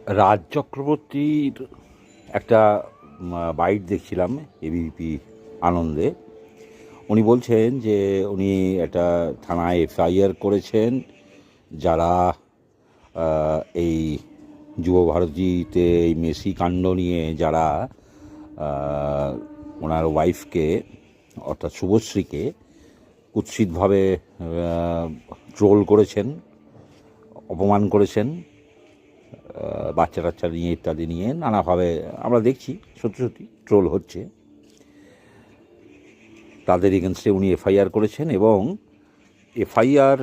রাজ চক্রবর্তীর একটা বাইট দেখছিলাম এবিপি আনন্দে। উনি বলছেন যে উনি একটা থানায় এফআইআর করেছেন, যারা এই যুব ভারতীতে এই মেসি কাণ্ড নিয়ে যারা ওনার ওয়াইফকে অর্থাৎ শুভশ্রীকে কুৎসিতভাবে ট্রোল করেছেন, অপমান করেছেন, বাচ্চা টাচ্চা নিয়ে ইত্যাদি নিয়ে নানাভাবে আমরা দেখছি সত্যি সত্যি ট্রোল হচ্ছে। তাদের এগেনস্টে উনি এফআইআর করেছেন, এবং এফআইআর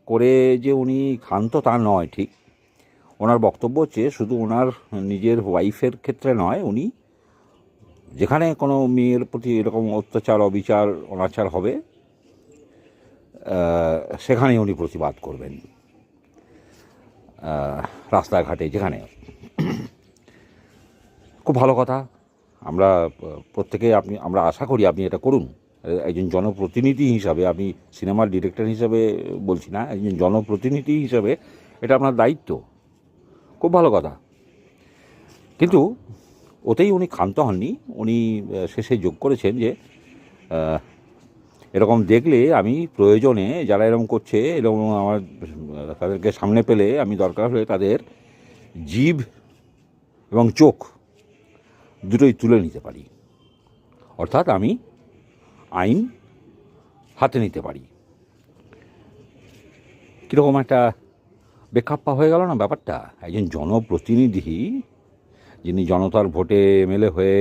করে যে উনি ক্ষান্ত তা নয়। ঠিক ওনার বক্তব্য হচ্ছে শুধু ওনার নিজের ওয়াইফের ক্ষেত্রে নয়, উনি যেখানে কোনো মেয়ের প্রতি এরকম অত্যাচার, অবিচার, অনাচার হবে সেখানেই উনি প্রতিবাদ করবেন, রাস্তাঘাটে যেখানে। খুব ভালো কথা। আমরা প্রত্যেকে আমরা আশা করি আপনি এটা করুন। একজন জনপ্রতিনিধি হিসাবে, আমি সিনেমার ডিরেক্টর হিসাবে বলছি না, একজন জনপ্রতিনিধি হিসাবে এটা আপনার দায়িত্ব। খুব ভালো কথা। কিন্তু ওতেই উনি ক্ষান্ত হননি। উনি শেষে যোগ করেছেন যে এরকম দেখলে আমি প্রয়োজনে, যারা এরকম করছে এরকম আমার, তাদেরকে সামনে পেলে আমি দরকার হলে তাদের জিভ এবং চোখ দুটোই তুলে নিতে পারি, অর্থাৎ আমি আইন হাতে নিতে পারি। কীরকম একটা বেখাপ্পা হয়ে গেল না ব্যাপারটা? একজন জনপ্রতিনিধি, যিনি জনতার ভোটে এমএলএ হয়ে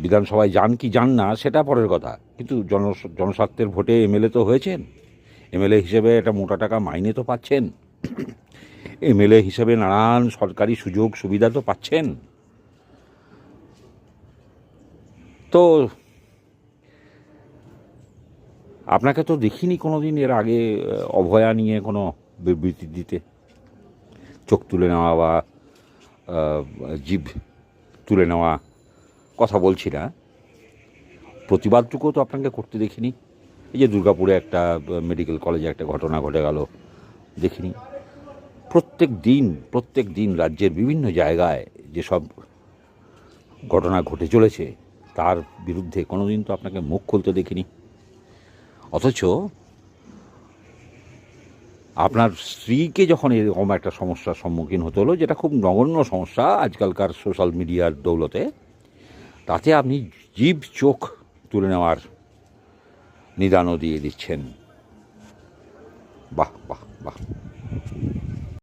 বিধানসভায় যান কি যান না সেটা পরের কথা, কিন্তু জনস্বার্থের ভোটে এমএলএ তো হয়েছেন। এমএলএ হিসেবে একটা মোটা টাকা মাইনে তো পাচ্ছেন, এমএলএ হিসেবে নানান সরকারি সুযোগ সুবিধা তো পাচ্ছেন। তো আপনাকে তো দেখিনি কোনো দিন এর আগে অভয়া নিয়ে কোনো বিবৃতি দিতে, চোখ তুলে নেওয়া বা জিভ তুলে নেওয়া কথা বলছি না, প্রতিবাদটুকুও তো আপনাকে করতে দেখিনি। এই যে দুর্গাপুরে একটা মেডিকেল কলেজে একটা ঘটনা ঘটে গেল, দেখিনি। প্রত্যেক দিন রাজ্যের বিভিন্ন জায়গায় যেসব ঘটনা ঘটে চলেছে তার বিরুদ্ধে কোনো দিন তো আপনাকে মুখ খুলতে দেখিনি। অথচ আপনার স্ত্রীকে যখন এরকম একটা সমস্যার সম্মুখীন হতে হলো, যেটা খুব নগণ্য সমস্যা আজকালকার সোশ্যাল মিডিয়ার দৌলতে, তাতে আপনি জিভ চোখ তুলে নেওয়ার নিদানও দিয়ে দিচ্ছেন। বাহ বাহ বাহ।